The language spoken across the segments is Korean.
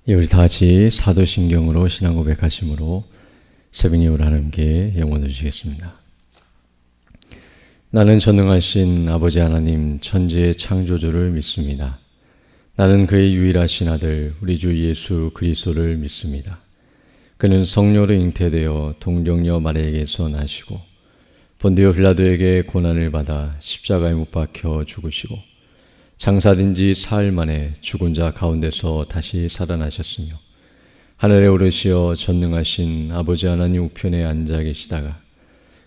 우리 다 같이 사도신경으로 신앙 고백하심으로 새벽 예배를 하나님께 영원을 주시겠습니다. 나는 전능하신 아버지 하나님 천지의 창조주를 믿습니다. 나는 그의 유일하신 아들 우리 주 예수 그리스도를 믿습니다. 그는 성령으로 잉태되어 동정녀 마리아에게서 나시고 본디오 빌라도에게 고난을 받아 십자가에 못 박혀 죽으시고 장사된 지 사흘 만에 죽은 자 가운데서 다시 살아나셨으며 하늘에 오르시어 전능하신 아버지 하나님 우편에 앉아 계시다가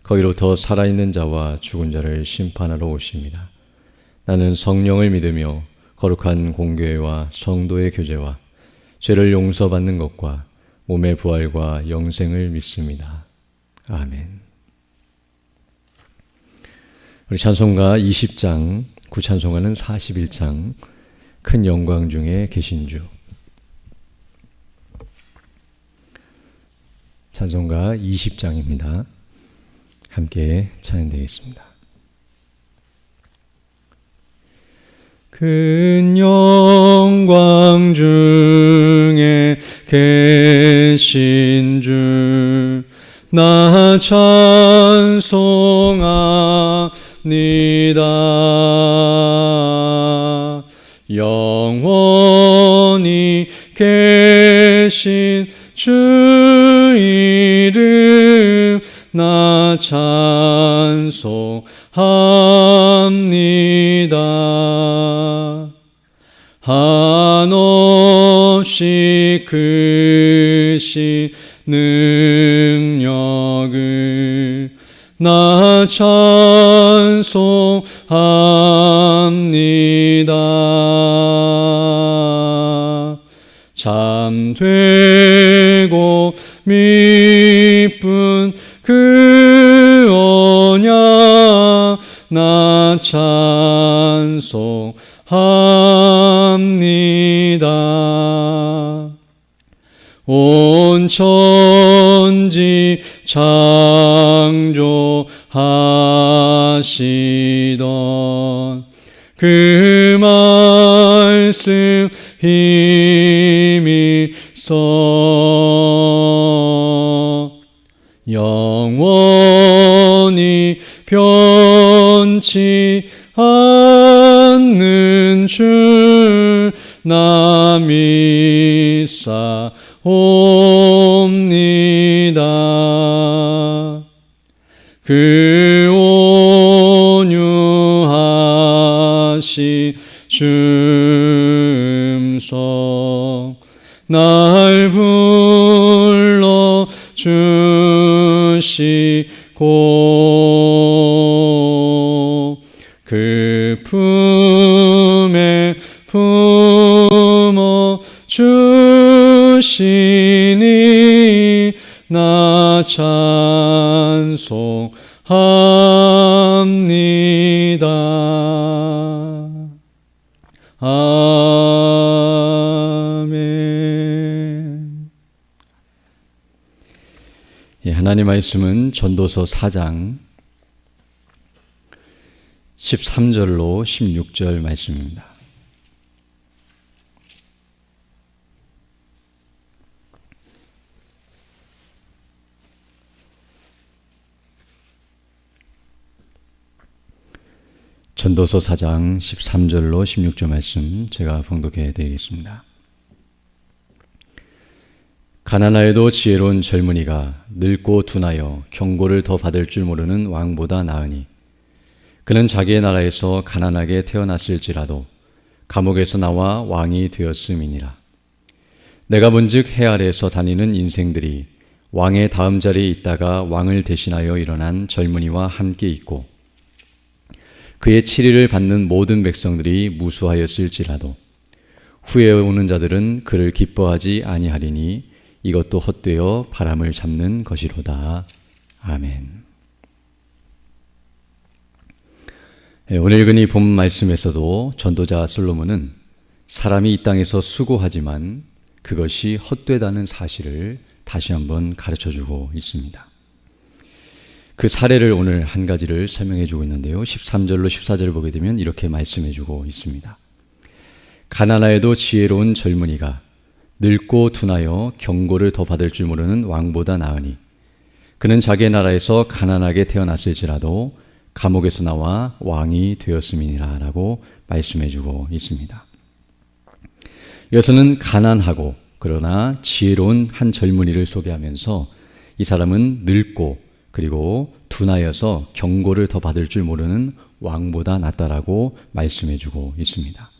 거기로부터 살아있는 자와 죽은 자를 심판하러 오십니다. 나는 성령을 믿으며 거룩한 공교회와 성도의 교제와 죄를 용서받는 것과 몸의 부활과 영생을 믿습니다. 아멘. 우리 찬송가 20장, 구찬송가는 41장, 큰 영광 중에 계신 주. 찬송가 20장입니다. 함께 찬양되겠습니다. 큰 영광 중에 계신 주 나 찬송합니다. 영원히 계신 주 이름 나 찬송합니다. 한없이 크신 능력을 나 찬송합니다. 참되고 미쁜 그 언약 나 찬송합니다. 온 천지 창조하시던 그 말씀 힘이 있어 영원히 변치 않는 줄 나 믿사옵니다. 그 온유하신 줌성 날 불러 주시고 그 품에 품어 주시니 나 찬송합니다. 아멘. 하나님 말씀은 전도서 4장 13절로 16절 말씀입니다. 전도서 4장 13절로 16절 말씀 제가 봉독해 드리겠습니다. 가난하여도 지혜로운 젊은이가 늙고 둔하여 경고를 더 받을 줄 모르는 왕보다 나으니 그는 자기의 나라에서 가난하게 태어났을지라도 감옥에서 나와 왕이 되었음이니라. 내가 본즉 해 아래에서 다니는 인생들이 왕의 다음 자리에 있다가 왕을 대신하여 일어난 젊은이와 함께 있고 그의 치리를 받는 모든 백성들이 무수하였을지라도 후에 오는 자들은 그를 기뻐하지 아니하리니 이것도 헛되어 바람을 잡는 것이로다. 아멘. 오늘 읽은 이 본 말씀에서도 전도자 솔로몬은 사람이 이 땅에서 수고하지만 그것이 헛되다는 사실을 다시 한번 가르쳐주고 있습니다. 그 사례를 오늘 한 가지를 설명해주고 있는데요. 13절로 14절을 보게 되면 이렇게 말씀해주고 있습니다. 가난하여도 지혜로운 젊은이가 늙고 둔하여 경고를 더 받을 줄 모르는 왕보다 나으니 그는 자기의 나라에서 가난하게 태어났을지라도 감옥에서 나와 왕이 되었음이니라 라고 말씀해주고 있습니다. 여기서는 가난하고 그러나 지혜로운 한 젊은이를 소개하면서 이 사람은 늙고 그리고 둔하여서 경고를 더 받을 줄 모르는 왕보다 낫다라고 말씀해주고 있습니다.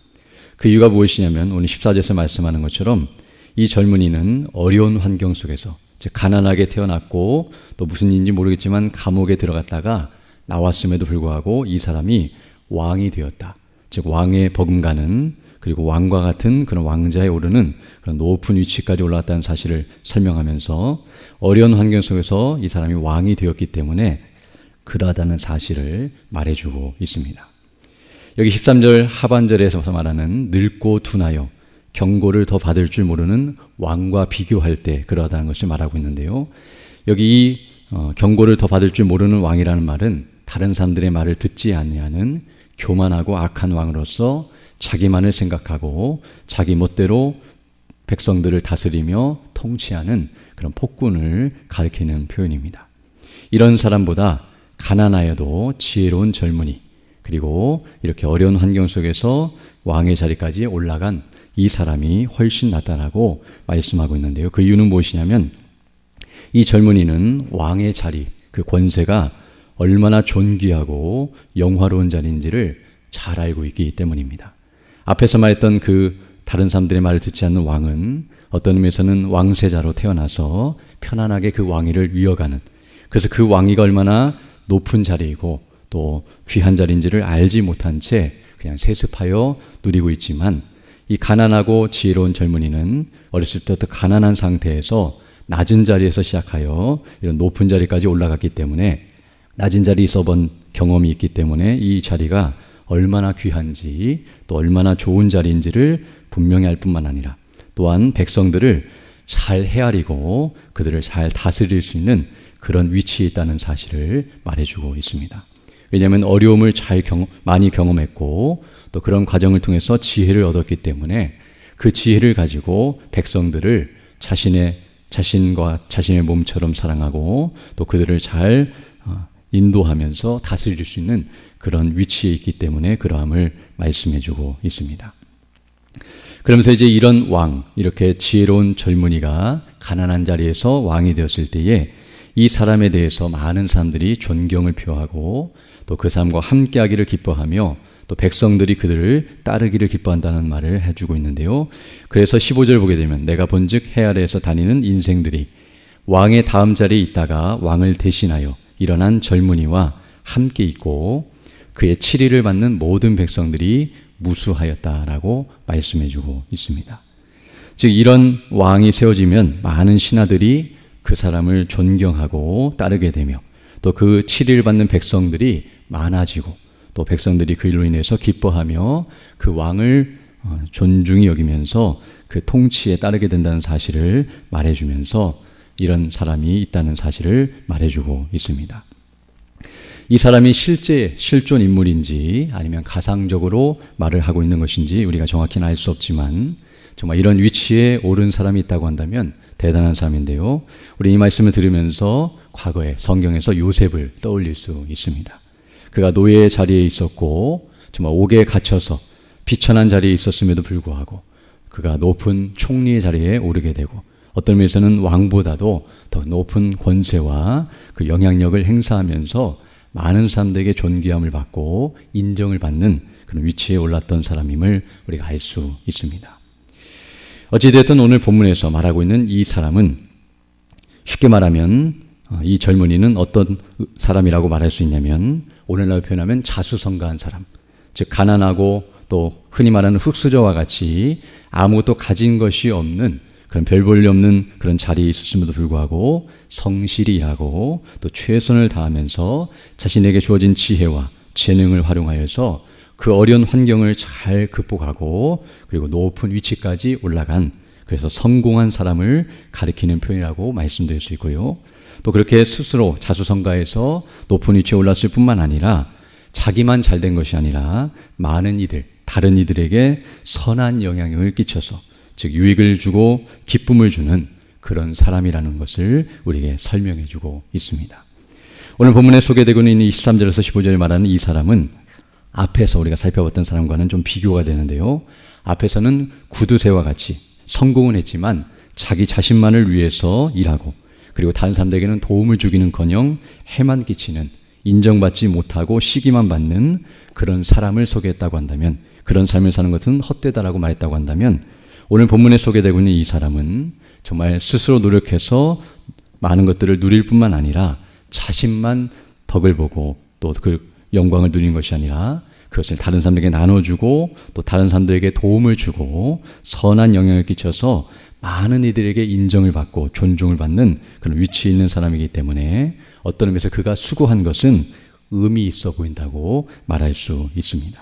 그 이유가 무엇이냐면 오늘 14절에서 말씀하는 것처럼 이 젊은이는 어려운 환경 속에서 즉 가난하게 태어났고 또 무슨 일인지 모르겠지만 감옥에 들어갔다가 나왔음에도 불구하고 이 사람이 왕이 되었다. 즉 왕의 버금가는 그리고 왕과 같은 그런 왕자에 오르는 그런 높은 위치까지 올라왔다는 사실을 설명하면서 어려운 환경 속에서 이 사람이 왕이 되었기 때문에 그러하다는 사실을 말해주고 있습니다. 여기 13절 하반절에서 말하는 늙고 둔하여 경고를 더 받을 줄 모르는 왕과 비교할 때 그러하다는 것을 말하고 있는데요. 여기 이 경고를 더 받을 줄 모르는 왕이라는 말은 다른 사람들의 말을 듣지 아니하는 교만하고 악한 왕으로서 자기만을 생각하고 자기 멋대로 백성들을 다스리며 통치하는 그런 폭군을 가리키는 표현입니다. 이런 사람보다 가난하여도 지혜로운 젊은이 그리고 이렇게 어려운 환경 속에서 왕의 자리까지 올라간 이 사람이 훨씬 낫다라고 말씀하고 있는데요. 그 이유는 무엇이냐면 이 젊은이는 왕의 자리, 그 권세가 얼마나 존귀하고 영화로운 자리인지를 잘 알고 있기 때문입니다. 앞에서 말했던 그 다른 사람들의 말을 듣지 않는 왕은 어떤 의미에서는 왕세자로 태어나서 편안하게 그 왕위를 이어가는, 그래서 그 왕위가 얼마나 높은 자리이고 또 귀한 자리인지를 알지 못한 채 그냥 세습하여 누리고 있지만 이 가난하고 지혜로운 젊은이는 어렸을 때부터 가난한 상태에서 낮은 자리에서 시작하여 이런 높은 자리까지 올라갔기 때문에 낮은 자리에 있어본 경험이 있기 때문에 이 자리가 얼마나 귀한지 또 얼마나 좋은 자리인지를 분명히 알 뿐만 아니라 또한 백성들을 잘 헤아리고 그들을 잘 다스릴 수 있는 그런 위치에 있다는 사실을 말해주고 있습니다. 왜냐하면 어려움을 많이 경험했고 또 그런 과정을 통해서 지혜를 얻었기 때문에 그 지혜를 가지고 백성들을 자신과 자신의 몸처럼 사랑하고 또 그들을 잘 인도하면서 다스릴 수 있는 그런 위치에 있기 때문에 그러함을 말씀해주고 있습니다. 그러면서 이제 이런 왕, 이렇게 지혜로운 젊은이가 가난한 자리에서 왕이 되었을 때에 이 사람에 대해서 많은 사람들이 존경을 표하고 또 그 사람과 함께하기를 기뻐하며 또 백성들이 그들을 따르기를 기뻐한다는 말을 해주고 있는데요. 그래서 15절 보게 되면 내가 본즉 해 아래에서 다니는 인생들이 왕의 다음 자리에 있다가 왕을 대신하여 일어난 젊은이와 함께 있고 그의 치리를 받는 모든 백성들이 무수하였다라고 말씀해주고 있습니다. 즉 이런 왕이 세워지면 많은 신하들이 그 사람을 존경하고 따르게 되며 또 그 치리를 받는 백성들이 많아지고 또 백성들이 그 일로 인해서 기뻐하며 그 왕을 존중히 여기면서 그 통치에 따르게 된다는 사실을 말해주면서 이런 사람이 있다는 사실을 말해주고 있습니다. 이 사람이 실제 실존 인물인지 아니면 가상적으로 말을 하고 있는 것인지 우리가 정확히는 알 수 없지만 정말 이런 위치에 오른 사람이 있다고 한다면 대단한 사람인데요. 우리 이 말씀을 들으면서 과거에 성경에서 요셉을 떠올릴 수 있습니다. 그가 노예의 자리에 있었고 정말 옥에 갇혀서 비천한 자리에 있었음에도 불구하고 그가 높은 총리의 자리에 오르게 되고 어떤 면에서는 왕보다도 더 높은 권세와 그 영향력을 행사하면서 많은 사람들에게 존귀함을 받고 인정을 받는 그런 위치에 올랐던 사람임을 우리가 알 수 있습니다. 어찌됐든 오늘 본문에서 말하고 있는 이 사람은 쉽게 말하면 이 젊은이는 어떤 사람이라고 말할 수 있냐면 오늘날 표현하면 자수성가한 사람, 즉 가난하고 또 흔히 말하는 흙수저와 같이 아무것도 가진 것이 없는 그런 별 볼 일 없는 그런 자리에 있었음에도 불구하고 성실히 일하고 또 최선을 다하면서 자신에게 주어진 지혜와 재능을 활용하여서 그 어려운 환경을 잘 극복하고 그리고 높은 위치까지 올라간 그래서 성공한 사람을 가리키는 표현이라고 말씀드릴 수 있고요. 또 그렇게 스스로 자수성가해서 높은 위치에 올랐을 뿐만 아니라 자기만 잘된 것이 아니라 많은 이들, 다른 이들에게 선한 영향을 끼쳐서 즉 유익을 주고 기쁨을 주는 그런 사람이라는 것을 우리에게 설명해 주고 있습니다. 오늘 본문에 소개되고 있는 23절에서 15절에 말하는 이 사람은 앞에서 우리가 살펴봤던 사람과는 좀 비교가 되는데요. 앞에서는 구두쇠와 같이 성공은 했지만 자기 자신만을 위해서 일하고 그리고 다른 사람들에게는 도움을 주기는커녕 해만 끼치는 인정받지 못하고 시기만 받는 그런 사람을 소개했다고 한다면, 그런 삶을 사는 것은 헛되다라고 말했다고 한다면, 오늘 본문에 소개되고 있는 이 사람은 정말 스스로 노력해서 많은 것들을 누릴 뿐만 아니라 자신만 덕을 보고 또 그 영광을 누리는 것이 아니라 그것을 다른 사람들에게 나눠주고 또 다른 사람들에게 도움을 주고 선한 영향을 끼쳐서 많은 이들에게 인정을 받고 존중을 받는 그런 위치에 있는 사람이기 때문에 어떤 의미에서 그가 수고한 것은 의미 있어 보인다고 말할 수 있습니다.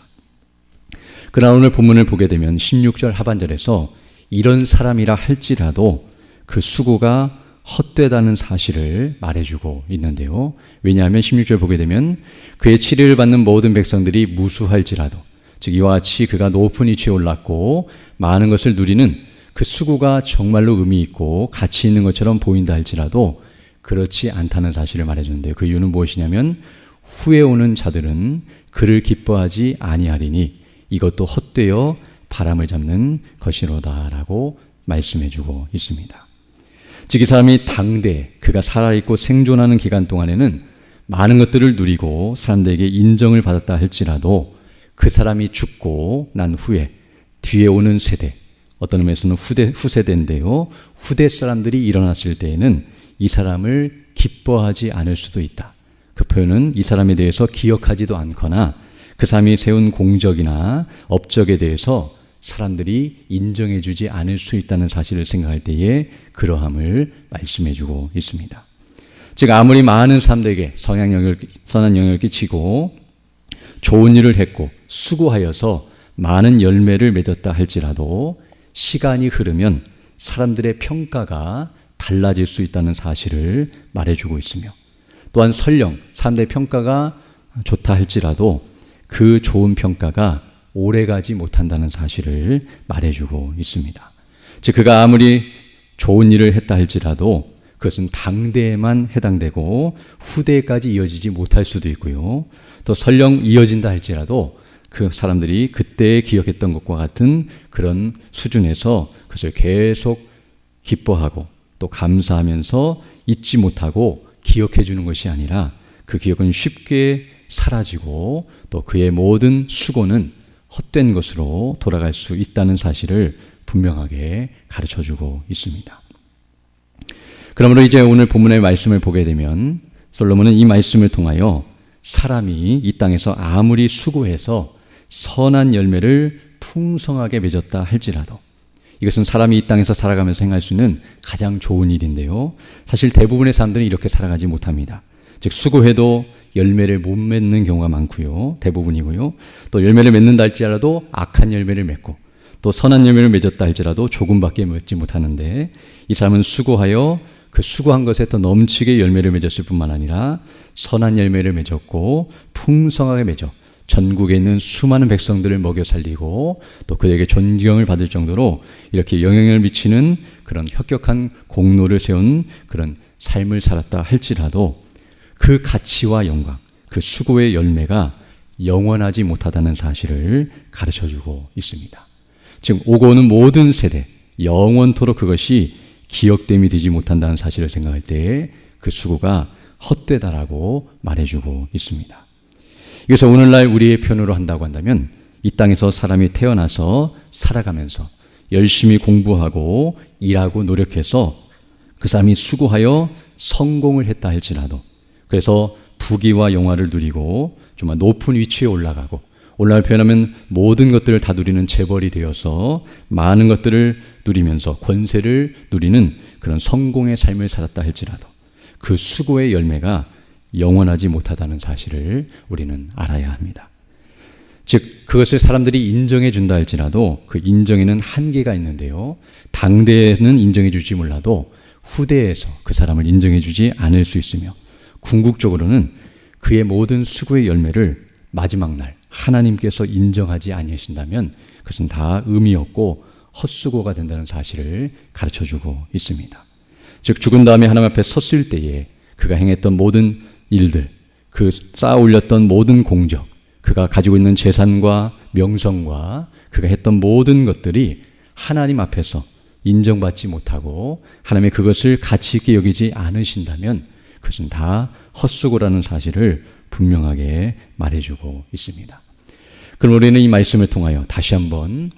그러나 오늘 본문을 보게 되면 16절 하반절에서 이런 사람이라 할지라도 그 수고가 헛되다는 사실을 말해주고 있는데요. 왜냐하면 16절 보게 되면 그의 치료를 받는 모든 백성들이 무수할지라도, 즉 이와 같이 그가 높은 위치에 올랐고 많은 것을 누리는 그 수고가 정말로 의미 있고 가치 있는 것처럼 보인다 할지라도 그렇지 않다는 사실을 말해주는데요. 그 이유는 무엇이냐면 후에 오는 자들은 그를 기뻐하지 아니하리니 이것도 헛되어 바람을 잡는 것이로다라고 말씀해주고 있습니다. 즉 이 사람이 당대 그가 살아있고 생존하는 기간 동안에는 많은 것들을 누리고 사람들에게 인정을 받았다 할지라도 그 사람이 죽고 난 후에 뒤에 오는 세대, 어떤 의미에서는 후세대인데요. 후대 사람들이 일어났을 때에는 이 사람을 기뻐하지 않을 수도 있다. 그 표현은 이 사람에 대해서 기억하지도 않거나 그 사람이 세운 공적이나 업적에 대해서 사람들이 인정해주지 않을 수 있다는 사실을 생각할 때에 그러함을 말씀해주고 있습니다. 즉 아무리 많은 사람들에게 선한 영향을 끼치고 좋은 일을 했고 수고하여서 많은 열매를 맺었다 할지라도 시간이 흐르면 사람들의 평가가 달라질 수 있다는 사실을 말해주고 있으며, 또한 설령 사람들의 평가가 좋다 할지라도 그 좋은 평가가 오래가지 못한다는 사실을 말해주고 있습니다. 즉 그가 아무리 좋은 일을 했다 할지라도 그것은 당대에만 해당되고 후대까지 이어지지 못할 수도 있고요. 또 설령 이어진다 할지라도 그 사람들이 그때 기억했던 것과 같은 그런 수준에서 그것을 계속 기뻐하고 또 감사하면서 잊지 못하고 기억해 주는 것이 아니라 그 기억은 쉽게 사라지고 또 그의 모든 수고는 헛된 것으로 돌아갈 수 있다는 사실을 분명하게 가르쳐주고 있습니다. 그러므로 이제 오늘 본문의 말씀을 보게 되면 솔로몬은 이 말씀을 통하여 사람이 이 땅에서 아무리 수고해서 선한 열매를 풍성하게 맺었다 할지라도, 이것은 사람이 이 땅에서 살아가면서 행할 수 있는 가장 좋은 일인데요. 사실 대부분의 사람들은 이렇게 살아가지 못합니다. 즉 수고해도 열매를 못 맺는 경우가 많고요. 대부분이고요. 또 열매를 맺는다 할지라도 악한 열매를 맺고 또 선한 열매를 맺었다 할지라도 조금밖에 맺지 못하는데, 이 사람은 수고하여 그 수고한 것에 더 넘치게 열매를 맺었을 뿐만 아니라 선한 열매를 맺었고 풍성하게 맺어 전국에 있는 수많은 백성들을 먹여 살리고 또 그에게 존경을 받을 정도로 이렇게 영향을 미치는 그런 혁혁한 공로를 세운 그런 삶을 살았다 할지라도 그 가치와 영광, 그 수고의 열매가 영원하지 못하다는 사실을 가르쳐주고 있습니다. 지금 오고 오는 모든 세대, 영원토록 그것이 기억됨이 되지 못한다는 사실을 생각할 때에 그 수고가 헛되다라고 말해주고 있습니다. 그래서 오늘날 우리의 표현으로 한다고 한다면 이 땅에서 사람이 태어나서 살아가면서 열심히 공부하고 일하고 노력해서 그 사람이 수고하여 성공을 했다 할지라도, 그래서 부귀와 영화를 누리고 정말 높은 위치에 올라가고, 오늘날 표현하면 모든 것들을 다 누리는 재벌이 되어서 많은 것들을 누리면서 권세를 누리는 그런 성공의 삶을 살았다 할지라도 그 수고의 열매가 영원하지 못하다는 사실을 우리는 알아야 합니다. 즉 그것을 사람들이 인정해 준다 할지라도 그 인정에는 한계가 있는데요. 당대에는 인정해 주지 몰라도 후대에서 그 사람을 인정해 주지 않을 수 있으며, 궁극적으로는 그의 모든 수고의 열매를 마지막 날 하나님께서 인정하지 아니하신다면 그것은 다 의미 없고 헛수고가 된다는 사실을 가르쳐주고 있습니다. 즉 죽은 다음에 하나님 앞에 섰을 때에 그가 행했던 모든 일들, 그 쌓아 올렸던 모든 공적, 그가 가지고 있는 재산과 명성과 그가 했던 모든 것들이 하나님 앞에서 인정받지 못하고 하나님의 그것을 가치 있게 여기지 않으신다면 그것은 다 헛수고라는 사실을 분명하게 말해주고 있습니다. 그럼 우리는 이 말씀을 통하여 다시 한번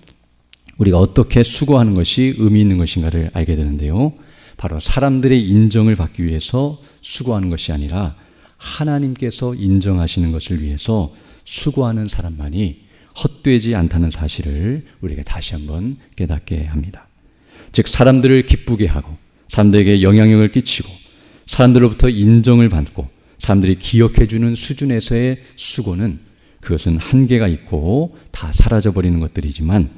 우리가 어떻게 수고하는 것이 의미 있는 것인가를 알게 되는데요. 바로 사람들의 인정을 받기 위해서 수고하는 것이 아니라 하나님께서 인정하시는 것을 위해서 수고하는 사람만이 헛되지 않다는 사실을 우리에게 다시 한번 깨닫게 합니다. 즉 사람들을 기쁘게 하고 사람들에게 영향력을 끼치고 사람들로부터 인정을 받고 사람들이 기억해주는 수준에서의 수고는 그것은 한계가 있고 다 사라져버리는 것들이지만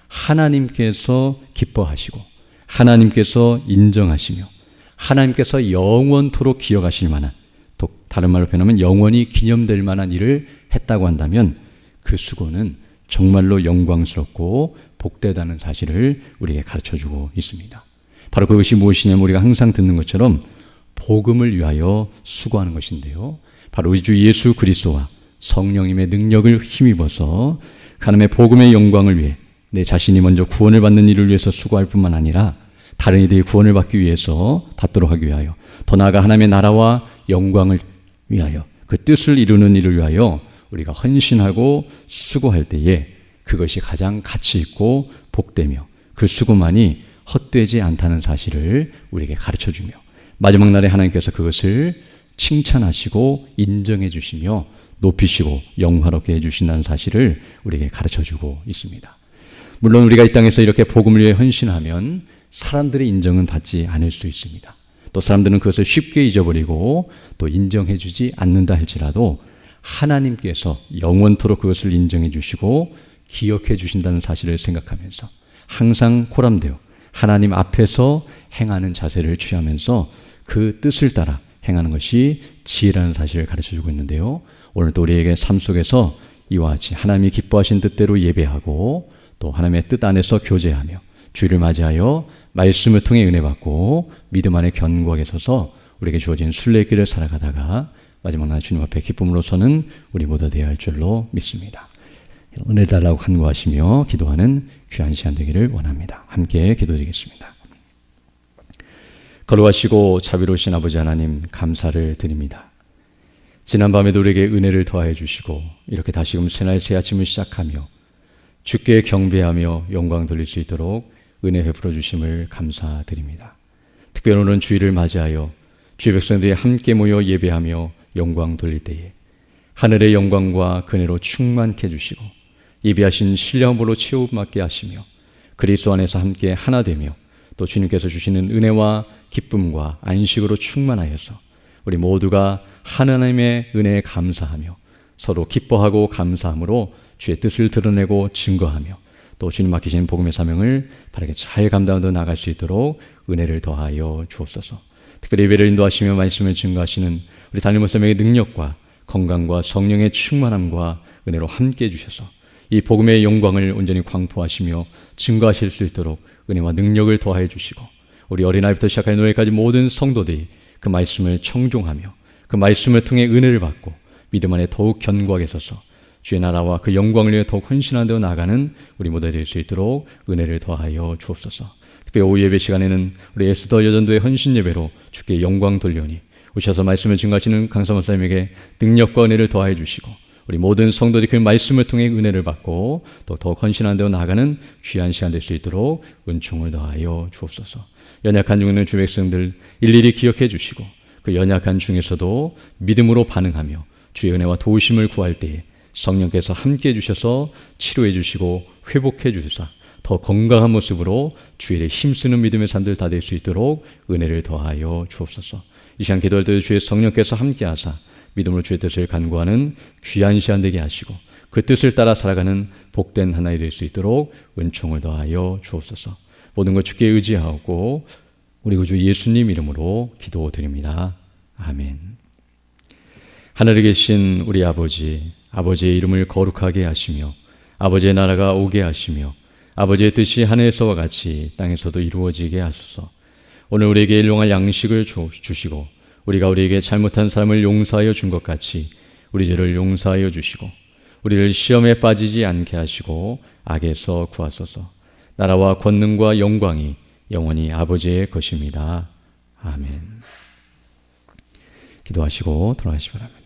하나님께서 기뻐하시고 하나님께서 인정하시며 하나님께서 영원토록 기억하실 만한, 또 다른 말로 표현하면 영원히 기념될 만한 일을 했다고 한다면 그 수고는 정말로 영광스럽고 복되다는 사실을 우리에게 가르쳐주고 있습니다. 바로 그것이 무엇이냐면 우리가 항상 듣는 것처럼 복음을 위하여 수고하는 것인데요. 바로 우리 주 예수 그리스도와 성령님의 능력을 힘입어서 하나님의 복음의 영광을 위해 내 자신이 먼저 구원을 받는 일을 위해서 수고할 뿐만 아니라 다른 이들이 구원을 받기 위해서 받도록 하기 위하여 더 나아가 하나님의 나라와 영광을 위하여 그 뜻을 이루는 일을 위하여 우리가 헌신하고 수고할 때에 그것이 가장 가치 있고 복되며 그 수고만이 헛되지 않다는 사실을 우리에게 가르쳐주며 마지막 날에 하나님께서 그것을 칭찬하시고 인정해 주시며 높이시고 영화롭게 해주신다는 사실을 우리에게 가르쳐주고 있습니다. 물론 우리가 이 땅에서 이렇게 복음을 위해 헌신하면 사람들의 인정은 받지 않을 수 있습니다. 또 사람들은 그것을 쉽게 잊어버리고 또 인정해 주지 않는다 할지라도 하나님께서 영원토록 그것을 인정해 주시고 기억해 주신다는 사실을 생각하면서 항상 코람되어 하나님 앞에서 행하는 자세를 취하면서 그 뜻을 따라 행하는 것이 지혜라는 사실을 가르쳐주고 있는데요. 오늘 또 우리에게 삶 속에서 이와 같이 하나님이 기뻐하신 뜻대로 예배하고 또 하나님의 뜻 안에서 교제하며 주일을 맞이하여 말씀을 통해 은혜 받고 믿음 안에 견고하게 서서 우리에게 주어진 순례길을 살아가다가 마지막 날 주님 앞에 기쁨으로 서는 우리 모두 되어야 할 줄로 믿습니다. 은혜 달라고 간구하시며 기도하는 귀한 시간 되기를 원합니다. 함께 기도드리겠습니다. 거룩하시고 자비로우신 아버지 하나님 감사를 드립니다. 지난밤에도 우리에게 은혜를 더하여 주시고 이렇게 다시금 새날 새 아침을 시작하며 주께 경배하며 영광 돌릴 수 있도록 은혜 베풀어 주심을 감사드립니다. 특별히 오늘은 주일을 맞이하여 주의 백성들이 함께 모여 예배하며 영광 돌릴 때에 하늘의 영광과 그네로 충만케 해주시고 예비하신 신령함으로 채움받게 하시며 그리스도 안에서 함께 하나 되며 또 주님께서 주시는 은혜와 기쁨과 안식으로 충만하여서 우리 모두가 하나님의 은혜에 감사하며 서로 기뻐하고 감사함으로 주의 뜻을 드러내고 증거하며 또 주님 맡기신 복음의 사명을 바르게 잘 감당하며 나갈 수 있도록 은혜를 더하여 주옵소서. 특별히 예배를 인도하시며 말씀을 증거하시는 우리 담임 목사님에게 능력과 건강과 성령의 충만함과 은혜로 함께해 주셔서 이 복음의 영광을 온전히 광포하시며 증거하실 수 있도록 은혜와 능력을 더하여 주시고 우리 어린아이부터 시작하여 노예까지 모든 성도들이 그 말씀을 청종하며 그 말씀을 통해 은혜를 받고 믿음 안에 더욱 견고하게 서서 주의 나라와 그 영광을 위해 더욱 헌신하는 데로 나아가는 우리 모두 될 수 있도록 은혜를 더하여 주옵소서. 특별히 오후 예배 시간에는 우리 에스더 여전도의 헌신 예배로 주께 영광 돌려오니 오셔서 말씀을 증거하시는 강사 목사님에게 능력과 은혜를 더하여 주시고 우리 모든 성도들이 그 말씀을 통해 은혜를 받고 또 더욱 헌신하는 데로 나아가는 귀한 시간 될 수 있도록 은총을 더하여 주옵소서. 연약한 중에 있는 주 백성들 일일이 기억해 주시고 그 연약한 중에서도 믿음으로 반응하며 주의 은혜와 도우심을 구할 때에 성령께서 함께해 주셔서 치료해 주시고 회복해 주셔서 더 건강한 모습으로 주의 일에 힘쓰는 믿음의 삶들 다 될 수 있도록 은혜를 더하여 주옵소서. 이 시간 기도할 때 주의 성령께서 함께하사 믿음으로 주의 뜻을 간구하는 귀한 시간 되게 하시고 그 뜻을 따라 살아가는 복된 하나가 될 수 있도록 은총을 더하여 주옵소서. 모든 것 주께 의지하고 우리 구주 예수님 이름으로 기도드립니다. 아멘. 하늘에 계신 우리 아버지, 아버지의 이름을 거룩하게 하시며 아버지의 나라가 오게 하시며 아버지의 뜻이 하늘에서와 같이 땅에서도 이루어지게 하소서. 오늘 우리에게 일용할 양식을 주시고 우리가 우리에게 잘못한 사람을 용서하여 준 것 같이 우리 죄를 용서하여 주시고 우리를 시험에 빠지지 않게 하시고 악에서 구하소서. 나라와 권능과 영광이 영원히 아버지의 것입니다. 아멘. 기도하시고 돌아가시기 바랍니다.